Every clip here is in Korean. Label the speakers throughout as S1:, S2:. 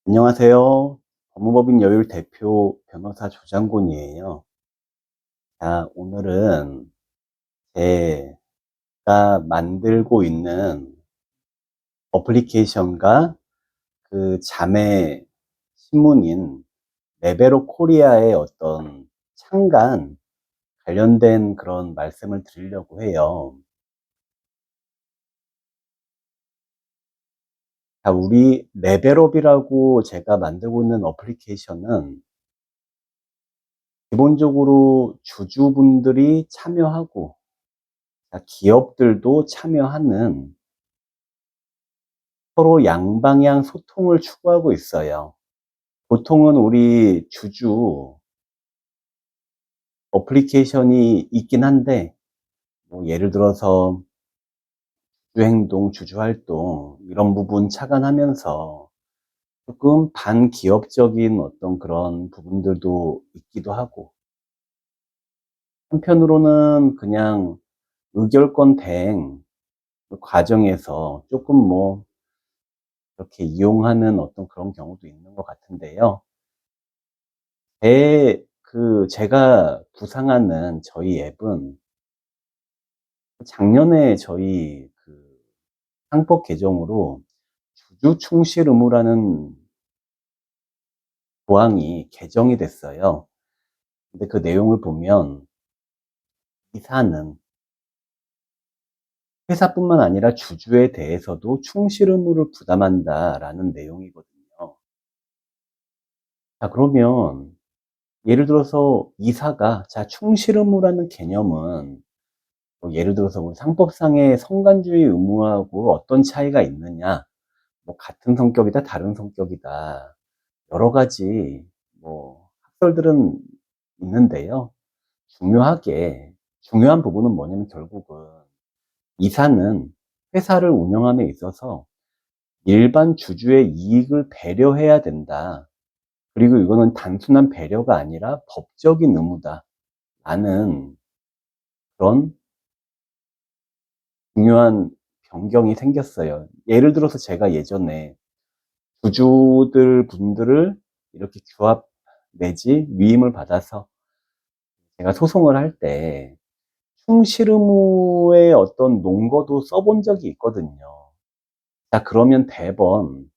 S1: 안녕하세요. 법무법인 여율 대표 변호사 조장곤이에요. 자, 오늘은 제가 만들고 있는 어플리케이션과 그 자매 신문인 레베로 코리아의 어떤 창간 관련된 그런 말씀을 드리려고 해요. 자, 우리 레벨업이라고 제가 만들고 있는 어플리케이션은 기본적으로 주주분들이 참여하고 기업들도 참여하는 서로 양방향 소통을 추구하고 있어요. 보통은 우리 주주 어플리케이션이 있긴 한데, 뭐 예를 들어서 주주행동, 주주활동 이런 부분 차관하면서 조금 반기업적인 어떤 그런 부분들도 있기도 하고, 한편으로는 그냥 의결권 대행 과정에서 조금 뭐 이렇게 이용하는 어떤 그런 경우도 있는 것 같은데요. 제가 구상하는 저희 앱은 작년에 저희 그 상법 개정으로 주주 충실 의무라는 조항이 개정이 됐어요. 근데 그 내용을 보면 이사는 회사뿐만 아니라 주주에 대해서도 충실 의무를 부담한다라는 내용이거든요. 자, 그러면 예를 들어서 이사가 충실 의무라는 개념은 뭐 예를 들어서 우리 상법상의 성간주의 의무하고 어떤 차이가 있느냐, 뭐 같은 성격이다, 다른 성격이다, 여러 가지 뭐 학설들은 있는데요. 중요한 부분은 뭐냐면 결국은 이사는 회사를 운영함에 있어서 일반 주주의 이익을 배려해야 된다. 그리고 이거는 단순한 배려가 아니라 법적인 의무다. 라는 그런 중요한 변경이 생겼어요. 예를 들어서 제가 예전에 주주들 분들을 이렇게 규합 내지 위임을 받아서 제가 소송을 할 때 충실 의무의 어떤 논거도 써본 적이 있거든요. 자, 그러면 대번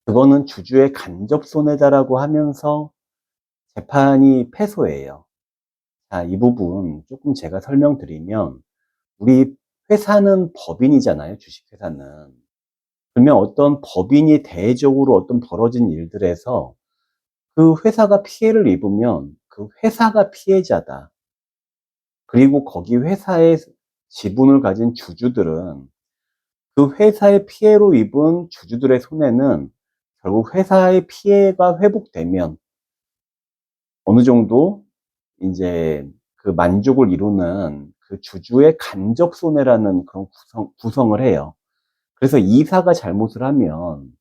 S1: 그거는 주주의 간접 손해다라고 하면서 재판이 패소해요. 자, 이 부분 조금 제가 설명드리면, 우리 회사는 법인이잖아요, 주식회사는. 그러면 어떤 법인이 대외적으로 어떤 벌어진 일들에서 그 회사가 피해를 입으면 그 회사가 피해자다. 그리고 거기 회사의 지분을 가진 주주들은 그 회사의 피해로 입은 주주들의 손해는 결국 회사의 피해가 회복되면 어느 정도 이제 그 만족을 이루는 그 주주의 간접 손해라는 그런 구성을 해요. 그래서 이사가 잘못을 하면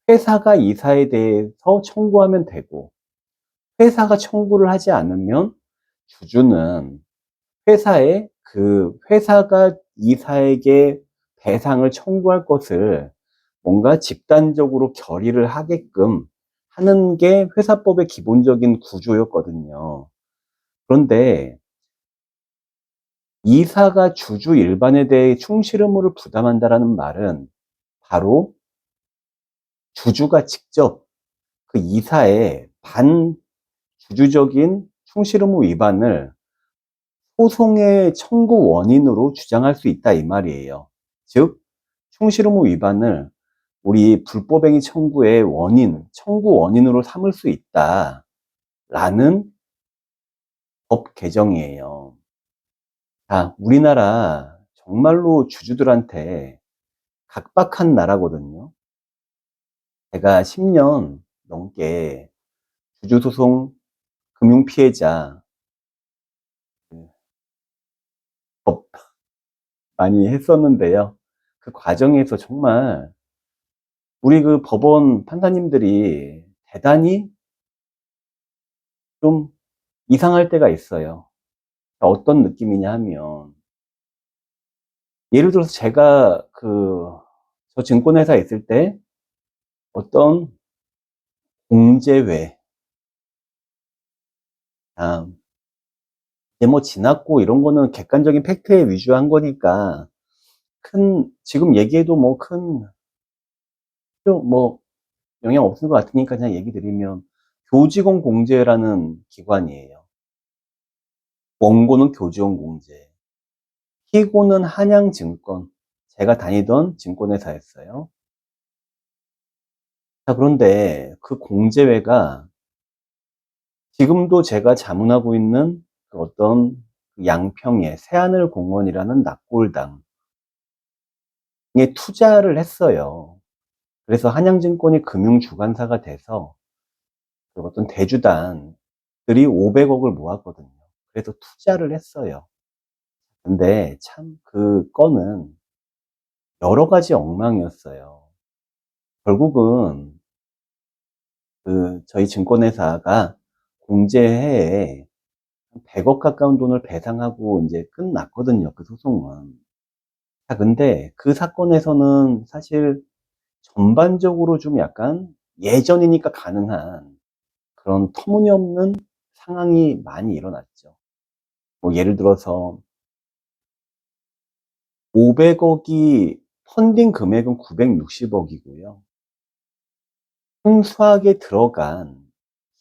S1: 회사가 이사에 대해서 청구하면 되고, 회사가 청구를 하지 않으면 주주는 회사가 이사에게 배상을 청구할 것을 뭔가 집단적으로 결의를 하게끔 하는 게 회사법의 기본적인 구조였거든요. 그런데 이사가 주주 일반에 대해 충실 의무를 부담한다라는 말은 바로 주주가 직접 그 이사의 반주주적인 충실 의무 위반을 소송의 청구 원인으로 주장할 수 있다 이 말이에요. 즉 충실 의무 위반을 우리 불법행위 청구의 청구 원인으로 삼을 수 있다라는 법 개정이에요. 자, 우리나라 정말로 주주들한테 각박한 나라거든요. 제가 10년 넘게 주주소송 금융피해자 법 많이 했었는데요. 그 과정에서 정말 우리 그 법원 판사님들이 대단히 좀 이상할 때가 있어요. 어떤 느낌이냐 하면, 예를 들어서 제가 저 증권회사에 있을 때 어떤 공제회, 아, 이제 뭐 지났고 이런 거는 객관적인 팩트에 위주한 거니까 지금 얘기해도 뭐 뭐 영향 없을 것 같으니까 그냥 얘기 드리면 교직원 공제라는 기관이에요. 원고는 교직원 공제, 희고는 한양증권, 제가 다니던 증권회사였어요. 자, 그런데 그 공제회가 지금도 제가 자문하고 있는 그 어떤 양평의 새하늘공원이라는 낙골당에 투자를 했어요. 그래서 한양증권이 금융주관사가 돼서 그 어떤 대주단들이 500억을 모았거든요. 그래서 투자를 했어요. 근데 참 그 건은 여러 가지 엉망이었어요. 결국은 저희 증권회사가 공제해에 100억 가까운 돈을 배상하고 이제 끝났거든요. 그 소송은. 자, 근데 그 사건에서는 사실 전반적으로 좀 약간 예전이니까 가능한 그런 터무니없는 상황이 많이 일어났죠. 뭐 예를 들어서 500억이 펀딩 금액은 960억이고요. 홍수학에 들어간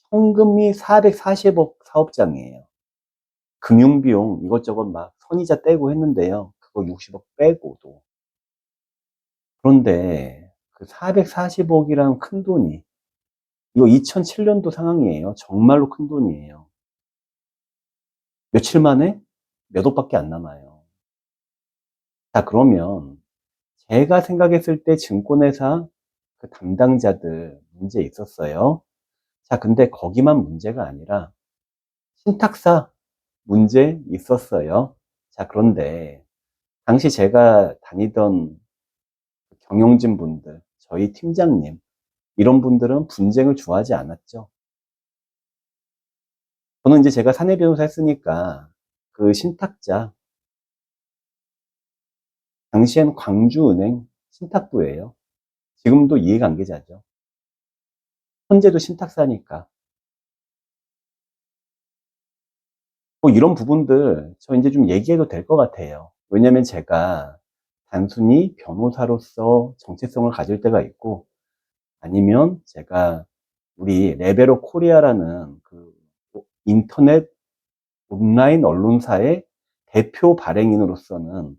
S1: 현금이 440억 사업장이에요. 금융비용 이것저것 막 선이자 떼고 했는데요. 그거 60억 빼고도. 그런데 그 440억이란 큰 돈이, 이거 2007년도 상황이에요. 정말로 큰 돈이에요. 며칠 만에 몇 억밖에 안 남아요. 자, 그러면 제가 생각했을 때 증권회사 그 담당자들 문제 있었어요. 자, 근데 거기만 문제가 아니라 신탁사 문제 있었어요. 자, 그런데 당시 제가 다니던 경영진 분들, 저희 팀장님, 이런 분들은 분쟁을 좋아하지 않았죠. 저는 이제 제가 사내 변호사 했으니까 그 신탁자, 당시엔 광주은행 신탁부예요. 지금도 이해관계자죠. 현재도 신탁사니까. 뭐 이런 부분들 저 이제 좀 얘기해도 될 것 같아요. 왜냐면 제가 단순히 변호사로서 정체성을 가질 때가 있고, 아니면 제가 우리 레벨업 코리아라는 그 인터넷 온라인 언론사의 대표 발행인으로서는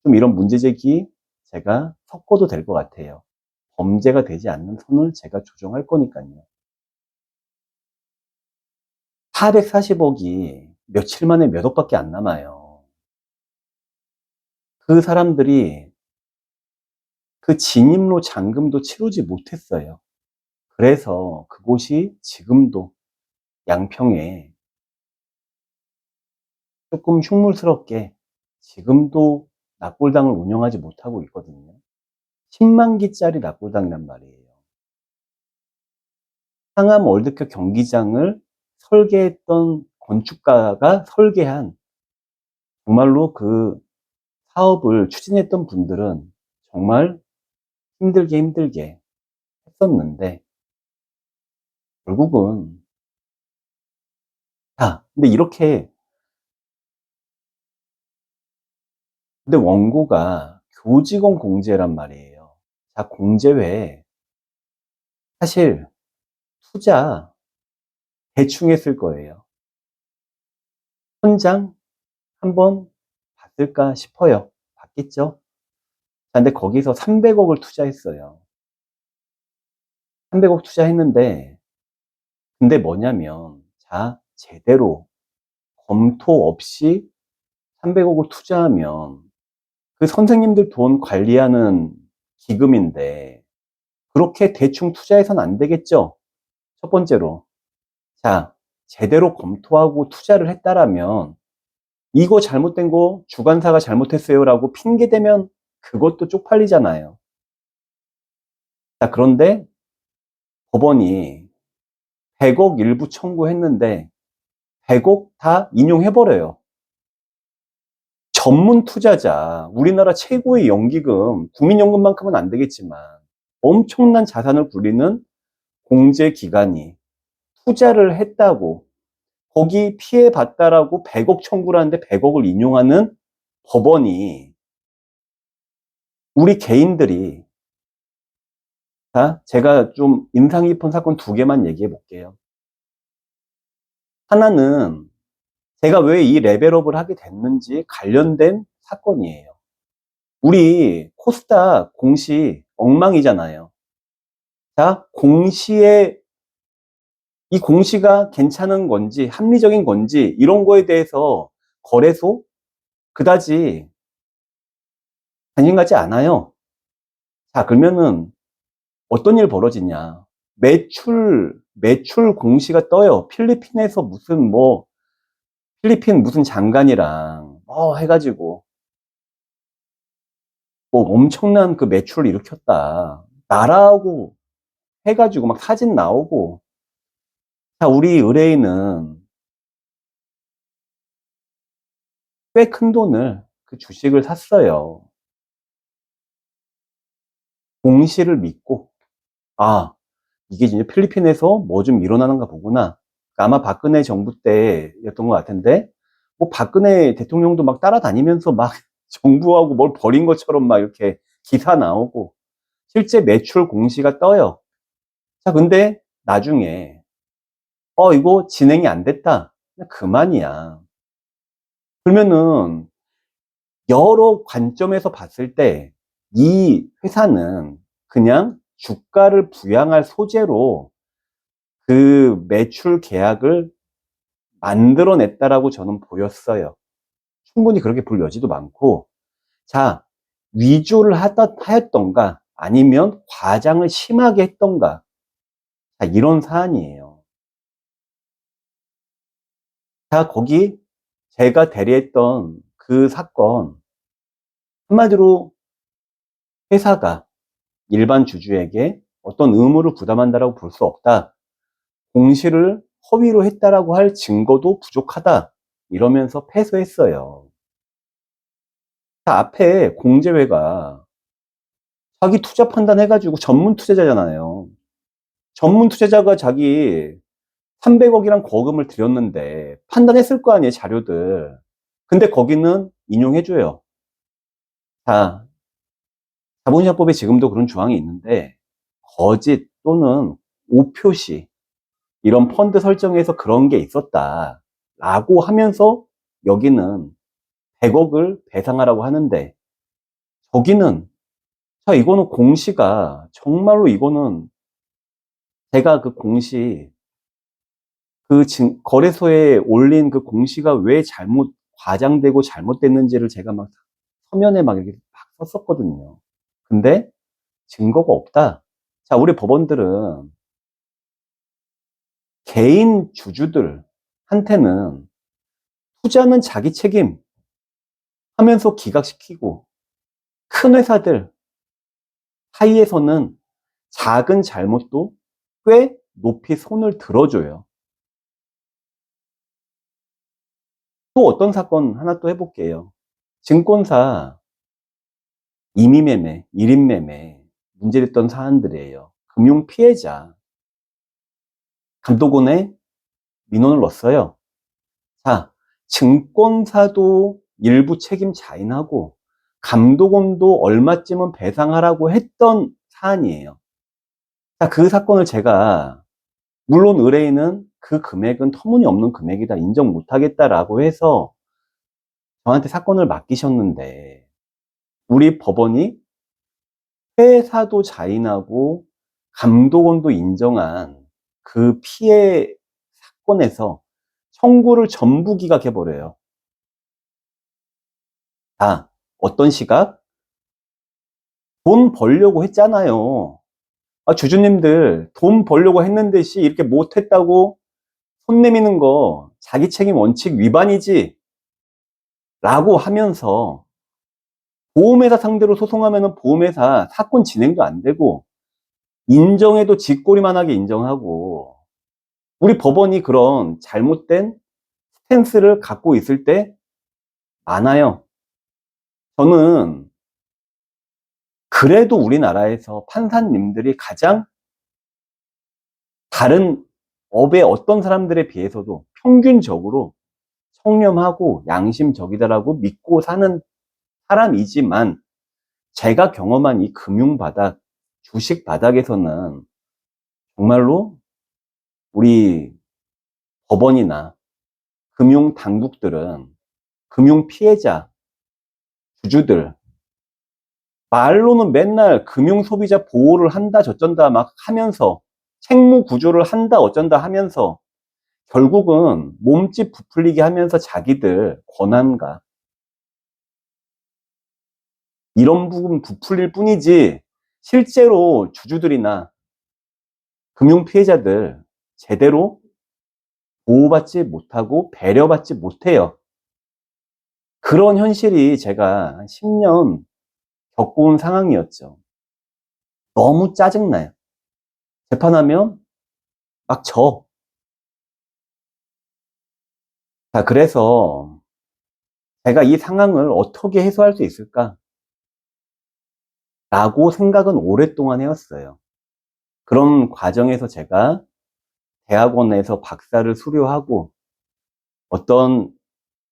S1: 좀 이런 문제제기 제가 섞어도 될 것 같아요. 범죄가 되지 않는 선을 제가 조정할 거니까요. 440억이 며칠 만에 몇 억밖에 안 남아요. 그 사람들이 그 진입로 잔금도 치르지 못했어요. 그래서 그곳이 지금도 양평에 조금 흉물스럽게 지금도 낙골당을 운영하지 못하고 있거든요. 10만 기짜리 낙골당이란 말이에요. 상암 월드컵 경기장을 설계했던 건축가가 설계한, 정말로 그 사업을 추진했던 분들은 정말 힘들게 했었는데, 결국은 근데 이렇게, 근데 원고가 교직원 공제란 말이에요. 자, 공제 외에 사실 투자 대충 했을 거예요. 현장 한번 봤을까 싶어요. 봤겠죠? 자, 근데 거기서 300억을 투자했어요. 300억 투자했는데, 근데 뭐냐면, 자, 제대로 검토 없이 300억을 투자하면 그 선생님들 돈 관리하는 기금인데, 그렇게 대충 투자해서는 안 되겠죠? 첫 번째로. 자, 제대로 검토하고 투자를 했다라면, 이거 잘못된 거 주관사가 잘못했어요라고 핑계대면 그것도 쪽팔리잖아요. 자, 그런데 법원이 100억 일부 청구했는데 100억 다 인용해버려요. 전문 투자자, 우리나라 최고의 연기금, 국민연금만큼은 안 되겠지만 엄청난 자산을 굴리는 공제기관이 투자를 했다고 거기 피해봤다라고 100억 청구를 하는데 100억을 인용하는 법원이 우리 개인들이 자, 제가 좀 인상 깊은 사건 두 개만 얘기해 볼게요. 하나는 제가 왜 이 레벨업을 하게 됐는지 관련된 사건이에요. 우리 코스닥 공시 엉망이잖아요. 자, 이 공시가 괜찮은 건지 합리적인 건지 이런 거에 대해서 거래소 그다지 관심 갖지 않아요. 자, 그러면은 어떤 일 벌어지냐. 매출 공시가 떠요. 필리핀에서 필리핀 무슨 장관이랑, 해가지고, 엄청난 그 매출을 일으켰다. 나라하고 해가지고 막 사진 나오고. 자, 우리 의뢰인은 꽤 큰 돈을 그 주식을 샀어요. 공시를 믿고, 아, 이게 진짜 필리핀에서 뭐 좀 일어나는가 보구나. 아마 박근혜 정부 때였던 것 같은데, 박근혜 대통령도 막 따라다니면서 막 정부하고 뭘 벌인 것처럼 막 이렇게 기사 나오고, 실제 매출 공시가 떠요. 자, 근데 나중에, 이거 진행이 안 됐다. 그냥 그만이야. 그러면은, 여러 관점에서 봤을 때, 이 회사는 그냥 주가를 부양할 소재로 그 매출 계약을 만들어냈다라고 저는 보였어요. 충분히 그렇게 볼 여지도 많고, 자, 위조를 하였던가, 아니면 과장을 심하게 했던가, 자, 이런 사안이에요. 자, 거기 제가 대리했던 그 사건, 한마디로 회사가 일반 주주에게 어떤 의무를 부담한다라고 볼 수 없다. 공시를 허위로 했다라고 할 증거도 부족하다. 이러면서 패소했어요. 자, 앞에 공제회가 자기 투자 판단해가지고 전문 투자자잖아요. 전문 투자자가 자기 300억이란 거금을 들였는데 판단했을 거 아니에요, 자료들. 근데 거기는 인용해줘요. 자, 자본시장법에 지금도 그런 조항이 있는데 거짓 또는 오표시 이런 펀드 설정에서 그런 게 있었다 라고 하면서 여기는 100억을 배상하라고 하는데 저기는 자, 이거는 공시가 정말로 이거는 제가 그 공시 거래소에 올린 그 공시가 왜 과장되고 잘못됐는지를 제가 막 서면에 막 이렇게 막 썼었거든요. 근데 증거가 없다. 자, 우리 법원들은 개인 주주들한테는 투자는 자기 책임 하면서 기각시키고 큰 회사들 사이에서는 작은 잘못도 꽤 높이 손을 들어줘요. 또 어떤 사건 하나 또 해볼게요. 증권사 임의매매, 1인매매 문제됐던 사안들이에요. 금융 피해자 감독원에 민원을 넣었어요. 자, 증권사도 일부 책임 자인하고 감독원도 얼마쯤은 배상하라고 했던 사안이에요. 자, 그 사건을 제가 물론 의뢰인은 그 금액은 터무니없는 금액이다 인정 못하겠다라고 해서 저한테 사건을 맡기셨는데 우리 법원이 회사도 자인하고 감독원도 인정한 그 피해 사건에서 청구를 전부 기각해버려요. 아, 어떤 시각? 돈 벌려고 했잖아요. 주주님들 돈 벌려고 했는데 씨 이렇게 못했다고 손 내미는 거 자기 책임 원칙 위반이지 라고 하면서 보험회사 상대로 소송하면은 보험회사 사건 진행도 안 되고 인정해도 쥐꼬리만하게 인정하고 우리 법원이 그런 잘못된 스탠스를 갖고 있을 때 많아요. 저는 그래도 우리나라에서 판사님들이 가장 다른 업의 어떤 사람들에 비해서도 평균적으로 청렴하고 양심적이다라고 믿고 사는 사람이지만, 제가 경험한 이 금융바닥, 주식바닥에서는 정말로 우리 법원이나 금융당국들은 금융 피해자, 주주들, 말로는 맨날 금융소비자 보호를 한다 저쩐다 막 하면서, 책무 구조를 한다 어쩐다 하면서 결국은 몸집 부풀리게 하면서 자기들 권한과 이런 부분 부풀릴 뿐이지, 실제로 주주들이나 금융 피해자들 제대로 보호받지 못하고 배려받지 못해요. 그런 현실이 제가 한 10년 겪어온 상황이었죠. 너무 짜증나요. 재판하면 막 져. 자, 그래서 제가 이 상황을 어떻게 해소할 수 있을까? 라고 생각은 오랫동안 해왔어요. 그런 과정에서 제가 대학원에서 박사를 수료하고 어떤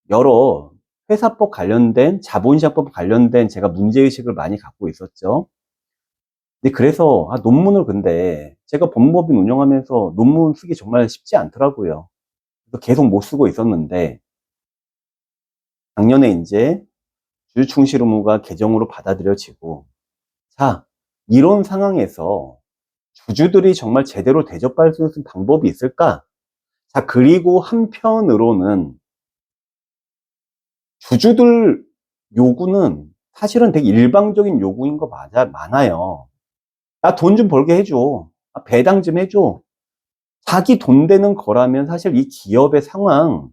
S1: 여러 회사법 관련된, 자본시장법 관련된 제가 문제의식을 많이 갖고 있었죠. 근데 그래서 논문을, 근데 제가 법무법인 운영하면서 논문 쓰기 정말 쉽지 않더라고요. 그래서 계속 못 쓰고 있었는데, 작년에 이제 주주충실 의무가 개정으로 받아들여지고, 자, 이런 상황에서 주주들이 정말 제대로 대접받을 수 있는 방법이 있을까? 자, 그리고 한편으로는 주주들 요구는 사실은 되게 일방적인 요구인 거 많아요. 나 돈 좀 벌게 해줘. 배당 좀 해줘. 자기 돈 되는 거라면 사실 이 기업의 상황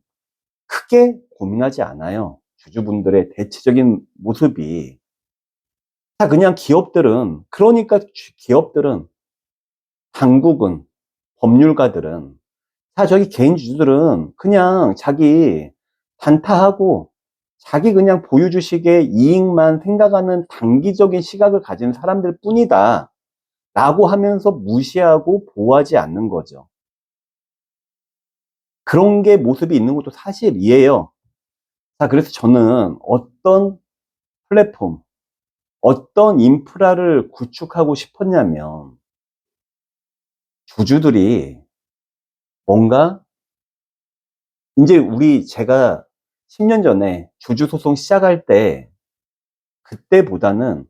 S1: 크게 고민하지 않아요. 주주분들의 대체적인 모습이. 자, 그냥 기업들은, 그러니까 기업들은, 당국은, 법률가들은, 자, 저기 개인 주주들은 그냥 자기 단타하고 자기 그냥 보유 주식의 이익만 생각하는 단기적인 시각을 가진 사람들 뿐이다 라고 하면서 무시하고 보호하지 않는 거죠. 그런 게 모습이 있는 것도 사실이에요. 자, 그래서 저는 어떤 플랫폼, 어떤 인프라를 구축하고 싶었냐면, 주주들이 뭔가, 이제 제가 10년 전에 주주소송 시작할 때, 그때보다는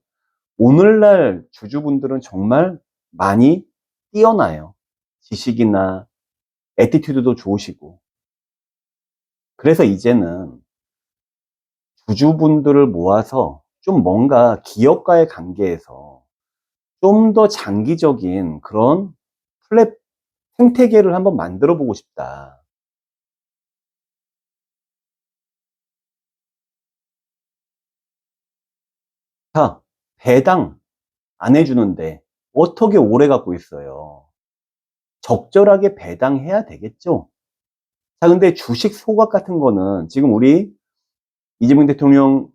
S1: 오늘날 주주분들은 정말 많이 뛰어나요. 지식이나 애티튜드도 좋으시고. 그래서 이제는 주주분들을 모아서 좀 뭔가 기업과의 관계에서 좀 더 장기적인 그런 생태계를 한번 만들어 보고 싶다. 자, 배당 안 해주는데 어떻게 오래 갖고 있어요? 적절하게 배당해야 되겠죠? 자, 근데 주식 소각 같은 거는 지금 우리 이재명 대통령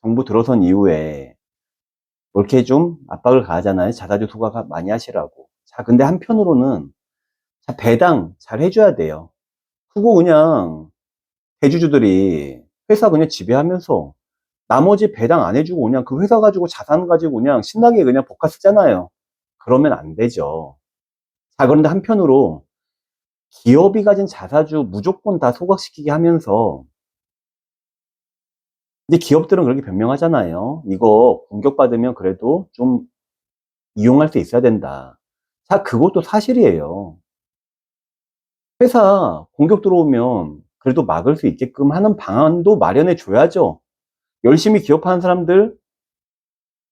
S1: 정부 들어선 이후에 이렇게 좀 압박을 가하잖아요. 자사주 소각 많이 하시라고. 자, 근데 한편으로는 자, 배당 잘 해줘야 돼요. 그거 그냥 대주주들이 회사 그냥 지배하면서 나머지 배당 안 해주고 그냥 그 회사 가지고 자산 가지고 그냥 신나게 그냥 버카 쓰잖아요. 그러면 안 되죠. 자, 그런데 한편으로 기업이 가진 자사주 무조건 다 소각시키게 하면서, 이제 기업들은 그렇게 변명하잖아요. 이거 공격받으면 그래도 좀 이용할 수 있어야 된다. 자, 그것도 사실이에요. 회사 공격 들어오면 그래도 막을 수 있게끔 하는 방안도 마련해 줘야죠. 열심히 기업하는 사람들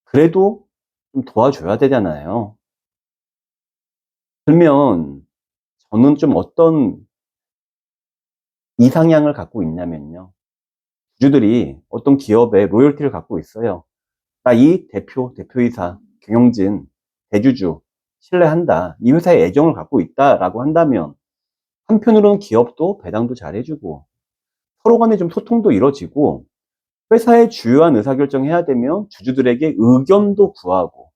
S1: 그래도 좀 도와줘야 되잖아요. 그러면 저는 좀 어떤 이상향을 갖고 있냐면요. 주주들이 어떤 기업에 로열티를 갖고 있어요. 나 이 대표이사, 경영진, 대주주 신뢰한다. 이 회사에 애정을 갖고 있다라고 한다면 한편으로는 기업도 배당도 잘 해주고 서로 간에 좀 소통도 이루어지고 회사의 주요한 의사결정해야 되면 주주들에게 의견도 구하고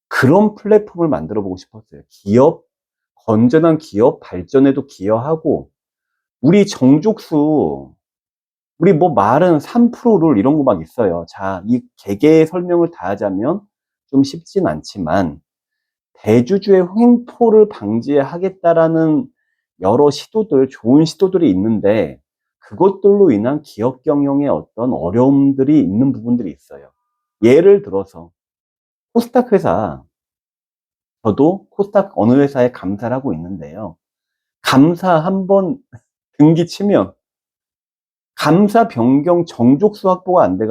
S1: 그런 플랫폼을 만들어 보고 싶었어요. 건전한 기업 발전에도 기여하고 우리 정족수 우리 뭐 말은 3%룰 이런 거 막 있어요. 자, 이 개개의 설명을 다 하자면 좀 쉽진 않지만 대주주의 횡포를 방지하겠다라는 여러 시도들, 좋은 시도들이 있는데 그것들로 인한 기업 경영에 어떤 어려움들이 있는 부분들이 있어요. 예를 들어서 코스닥 회사, 저도 코스닥 어느 회사에 감사를 하고 있는데요. 감사 한번 등기 치면 감사 변경 정족수 확보가 안 돼가